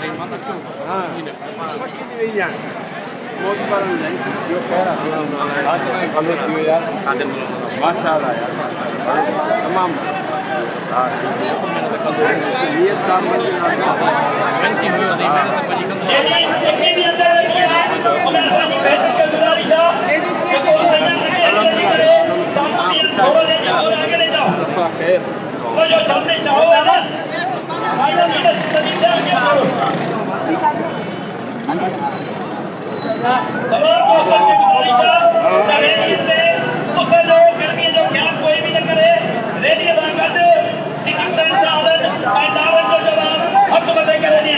हाँ ini yang mau barang lain जो कह रहा आज मैं भले किए यार माशाल्लाह यार तमाम ये काम में जो सामने चाहो ना फाइनल लीडर सतीश क्या करो तमाम को करने की गुजारिश है उसे लोग करके जो क्या कोई भी न करे रेडी बना कर दो टिकट का आदर पैदावन को जवाब हक बंदे करने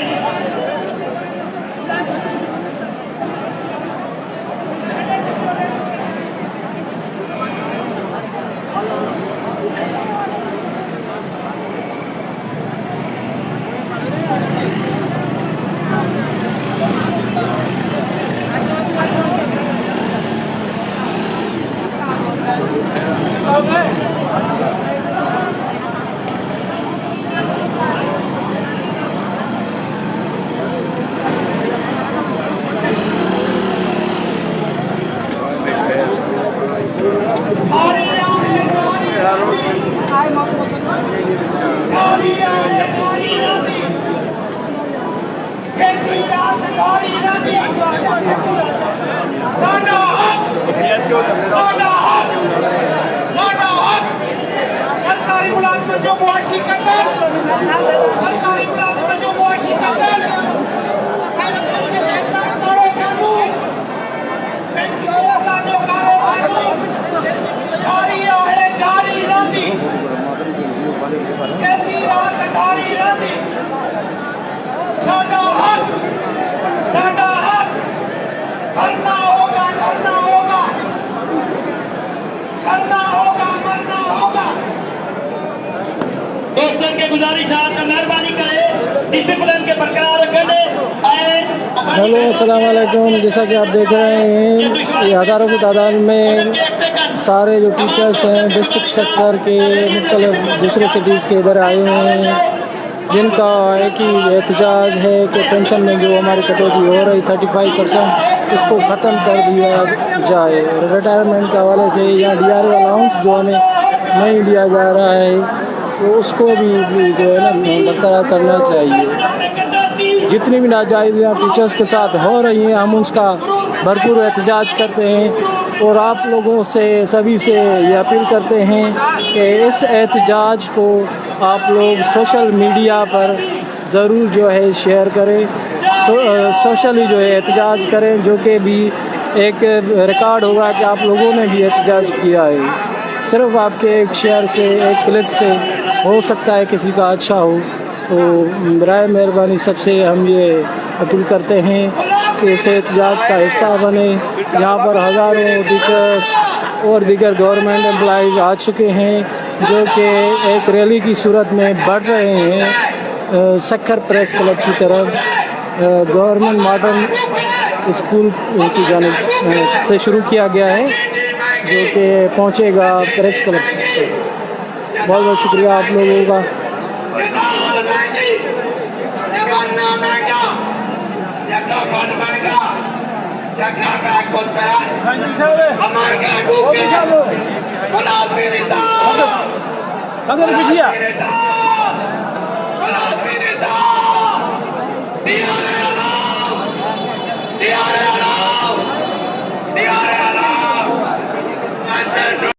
जो मुआशी कतल सरकारी मुलाजिम जो मुआशी कतल करो कानून पेंशन जो करो कानून जारी है जारी रहती कैसी रात जारी रहती साडा हक करना होगा करना होगा करना होगा मरना होगा दोस्तों के गुजारिश आपने मेहरबानी करे डिसिप्लिन के बरकरार रखने हेलो अस्सलाम वालेकुम। जैसा कि आप देख रहे हैं ये हज़ारों की तादाद में सारे जो टीचर्स हैं डिस्ट्रिक्ट सेक्टर के मुख्तलिफ दूसरे सिटीज़ के इधर आए हुए हैं जिनका एक ही एहतजाज है कि पेंशन में जो हमारी कटौती हो रही 35% इसको ख़त्म कर दिया जाए। रिटायरमेंट के हवाले से या DRA अलाउंस जो हमें नहीं दिया जा रहा है तो उसको भी जो है ना बरकरार करना चाहिए। जितनी भी नाजायज़ियाँ टीचर्स के साथ हो रही हैं हम उसका भरपूर एहतजाज करते हैं और आप लोगों से सभी से ये अपील करते हैं कि इस एहतजाज को आप लोग सोशल मीडिया पर ज़रूर जो है शेयर करें, सोशली जो है एहतजाज करें, जो कि भी एक रिकॉर्ड होगा कि आप लोगों ने भी एहतजाज किया है। सिर्फ आपके एक शेयर से एक क्लिक से हो सकता है किसी का अच्छा हो। तो बराए मेहरबानी सबसे हम ये अपील करते हैं कि इस एहतजाज का हिस्सा बने। यहाँ पर हज़ारों टीचर्स और दीगर गवर्नमेंट एम्प्लॉइज़ आ चुके हैं जो कि एक रैली की सूरत में बढ़ रहे हैं सक्खर प्रेस क्लब की तरफ। गवर्नमेंट मॉडर्न स्कूल की जानिब से शुरू किया गया है जो कि पहुँचेगा प्रेस क्लब। बहुत बहुत शुक्रिया आप लोगों का।